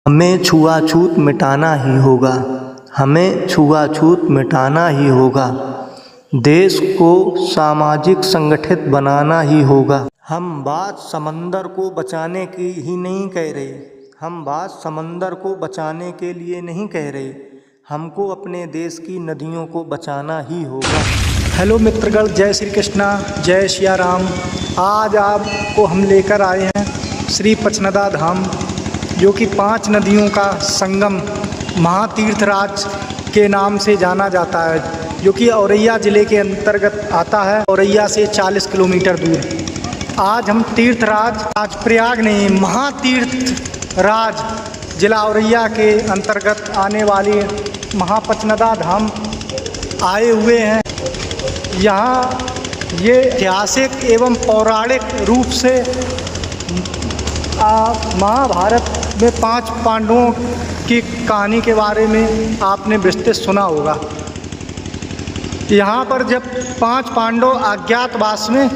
हमें छुआछूत मिटाना ही होगा, हमें छुआछूत मिटाना ही होगा। देश को सामाजिक संगठित बनाना ही होगा। हम बात समंदर को बचाने की ही नहीं कह रहे, हम बात समंदर को बचाने के लिए नहीं कह रहे, हमको अपने देश की नदियों को बचाना ही होगा। हेलो मित्रगण, जय श्री कृष्णा, जय सिया राम। आज आपको हम लेकर आए हैं श्री पचनदा धाम, जो कि 5 नदियों का संगम महातीर्थराज के नाम से जाना जाता है, जो कि औरैया ज़िले के अंतर्गत आता है। औरैया से 40 किलोमीटर दूर। आज हम तीर्थराज, आज प्रयाग नहीं, महातीर्थराज जिला औरैया के अंतर्गत आने वाले महापचनदा धाम आए हुए हैं। यहाँ ये ऐतिहासिक एवं पौराणिक रूप से महाभारत में 5 पांडवों की कहानी के बारे में आपने विस्तृत सुना होगा। यहाँ पर जब 5 पांडव अज्ञातवास में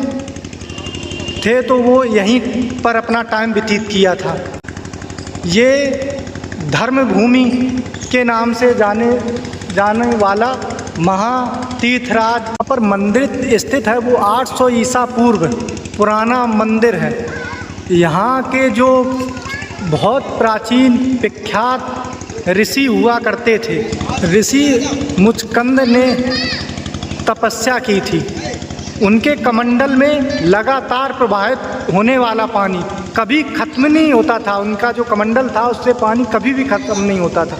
थे तो वो यहीं पर अपना टाइम व्यतीत किया था। ये धर्म भूमि के नाम से जाने वाला महातीर्थराज पर मंदिर स्थित है। वो 800 ईसा पूर्व पुराना मंदिर है। यहाँ के जो बहुत प्राचीन विख्यात ऋषि हुआ करते थे, ऋषि मुचकंद ने तपस्या की थी। उनके कमंडल में लगातार प्रवाहित होने वाला पानी कभी खत्म नहीं होता था। उनका जो कमंडल था उससे पानी कभी भी खत्म नहीं होता था।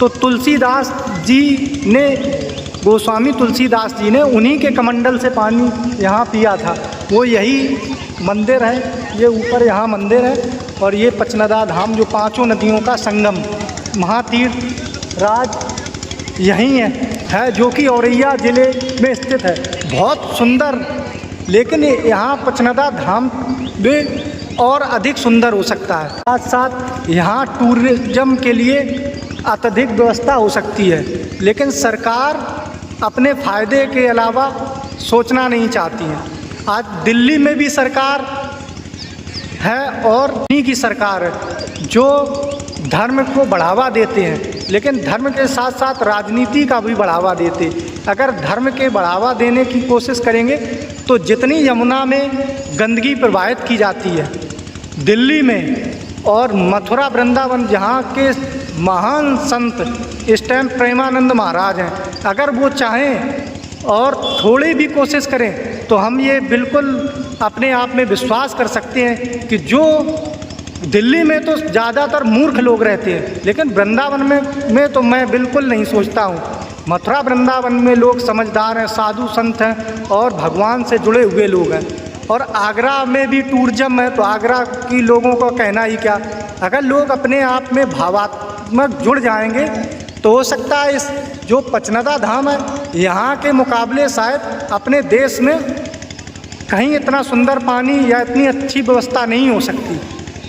तो तुलसीदास जी ने, गोस्वामी तुलसीदास जी ने उन्हीं के कमंडल से पानी यहाँ पिया था। वो यही मंदिर है, ये ऊपर यहाँ मंदिर है। और ये पचनदा धाम जो 5 नदियों का संगम महातीर्थराज यहीं है, जो कि औरैया ज़िले में स्थित है। बहुत सुंदर, लेकिन यहाँ पचनदा धाम में और अधिक सुंदर हो सकता है। साथ साथ यहाँ टूरिज्म के लिए अत्यधिक व्यवस्था हो सकती है, लेकिन सरकार अपने फ़ायदे के अलावा सोचना नहीं चाहती है। आज दिल्ली में भी सरकार है और इन्हीं की सरकार है जो धर्म को बढ़ावा देते हैं, लेकिन धर्म के साथ साथ राजनीति का भी बढ़ावा देते। अगर धर्म के बढ़ावा देने की कोशिश करेंगे तो जितनी यमुना में गंदगी प्रवाहित की जाती है दिल्ली में और मथुरा वृंदावन, जहाँ के महान संत इस टाइम प्रेमानंद महाराज हैं, अगर वो चाहें और थोड़ी भी कोशिश करें तो हम ये बिल्कुल अपने आप में विश्वास कर सकते हैं कि जो दिल्ली में तो ज़्यादातर मूर्ख लोग रहते हैं, लेकिन वृंदावन में तो मैं बिल्कुल नहीं सोचता हूँ। मथुरा वृंदावन में लोग समझदार हैं, साधु संत हैं और भगवान से जुड़े हुए लोग हैं। और आगरा में भी टूरिज्म है, तो आगरा की लोगों का कहना ही क्या। अगर लोग अपने आप में भावात्मक जुड़ जाएंगे तो हो सकता है इस जो पचनदा धाम है यहाँ के मुकाबले शायद अपने देश में कहीं इतना सुंदर पानी या इतनी अच्छी व्यवस्था नहीं हो सकती।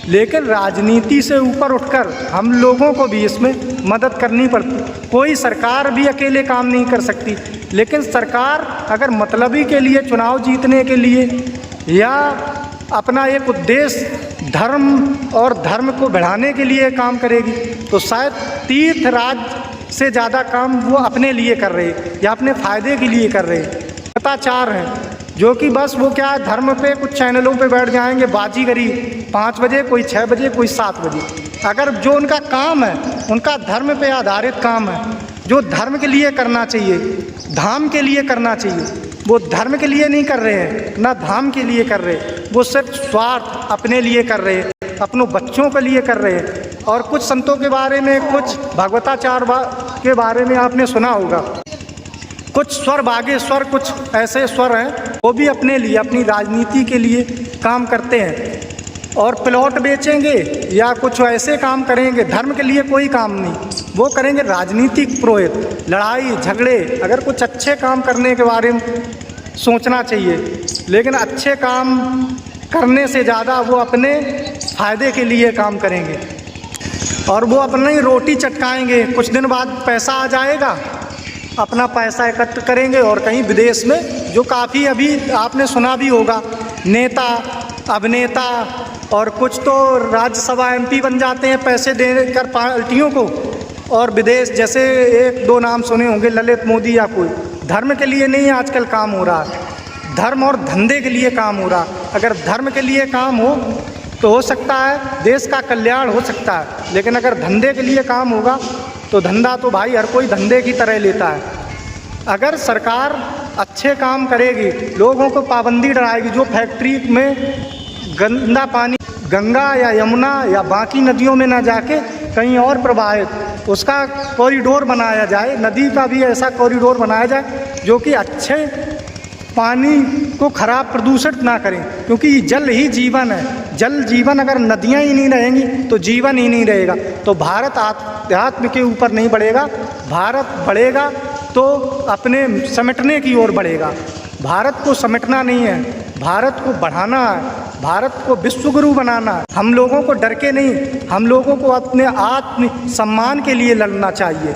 लेकिन राजनीति से ऊपर उठकर हम लोगों को भी इसमें मदद करनी पड़ती। कोई सरकार भी अकेले काम नहीं कर सकती, लेकिन सरकार अगर मतलबी के लिए, चुनाव जीतने के लिए या अपना एक उद्देश्य धर्म और धर्म को बढ़ाने के लिए काम करेगी तो शायद तीर्थराज से ज़्यादा काम वो अपने लिए कर रहे या अपने फ़ायदे के लिए कर रहे। भ्रष्टाचार हैं जो कि बस वो क्या है, धर्म पे कुछ चैनलों पे बैठ जाएंगे बाजीगरी, 5 बजे, कोई 6 बजे, कोई 7 बजे। अगर जो उनका काम है, उनका धर्म पे आधारित काम है, जो धर्म के लिए करना चाहिए, धाम के लिए करना चाहिए, वो धर्म के लिए नहीं कर रहे हैं, ना धाम के लिए कर रहे। वो सिर्फ स्वार्थ अपने लिए कर रहे, अपनों बच्चों के लिए कर रहे। और कुछ संतों के बारे में, कुछ भगवताचार के बारे में आपने सुना होगा। कुछ स्वर बागेश्वर, कुछ ऐसे स्वर हैं वो भी अपने लिए, अपनी राजनीति के लिए काम करते हैं और प्लॉट बेचेंगे या कुछ ऐसे काम करेंगे। धर्म के लिए कोई काम नहीं, वो करेंगे राजनीतिक पुरोहित, लड़ाई झगड़े। अगर कुछ अच्छे काम करने के बारे में सोचना चाहिए, लेकिन अच्छे काम करने से ज़्यादा वो अपने फ़ायदे के लिए काम करेंगे और वो अपनी रोटी चटकाएंगे। कुछ दिन बाद पैसा आ जाएगा, अपना पैसा एकत्र करेंगे और कहीं विदेश में, जो काफ़ी अभी आपने सुना भी होगा, नेता, अभिनेता और कुछ तो राज्यसभा MP बन जाते हैं पैसे देकर पार्टियों को, और विदेश, जैसे एक दो नाम सुने होंगे, ललित मोदी या कोई। धर्म के लिए नहीं आजकल काम हो रहा, धर्म और धंधे के लिए काम हो रहा। अगर धर्म के लिए काम हो तो हो सकता है देश का कल्याण हो सकता है, लेकिन अगर धंधे के लिए काम होगा तो धंधा तो भाई हर कोई धंधे की तरह लेता है। अगर सरकार अच्छे काम करेगी, लोगों को पाबंदी डराएगी, जो फैक्ट्री में गंदा पानी गंगा या यमुना या बाकी नदियों में ना जाके कहीं और प्रवाहित, उसका कॉरिडोर बनाया जाए, नदी का भी ऐसा कॉरिडोर बनाया जाए जो कि अच्छे पानी को खराब प्रदूषित ना करें, क्योंकि जल ही जीवन है। जल जीवन, अगर नदियाँ ही नहीं रहेंगी तो जीवन ही नहीं रहेगा। तो भारत आध्यात्म के ऊपर नहीं बढ़ेगा, भारत बढ़ेगा तो अपने समेटने की ओर बढ़ेगा। भारत को समेटना नहीं है, भारत को बढ़ाना है, भारत को विश्वगुरु बनाना है। हम लोगों को डर के नहीं, हम लोगों को अपने आत्म सम्मान के लिए लड़ना चाहिए।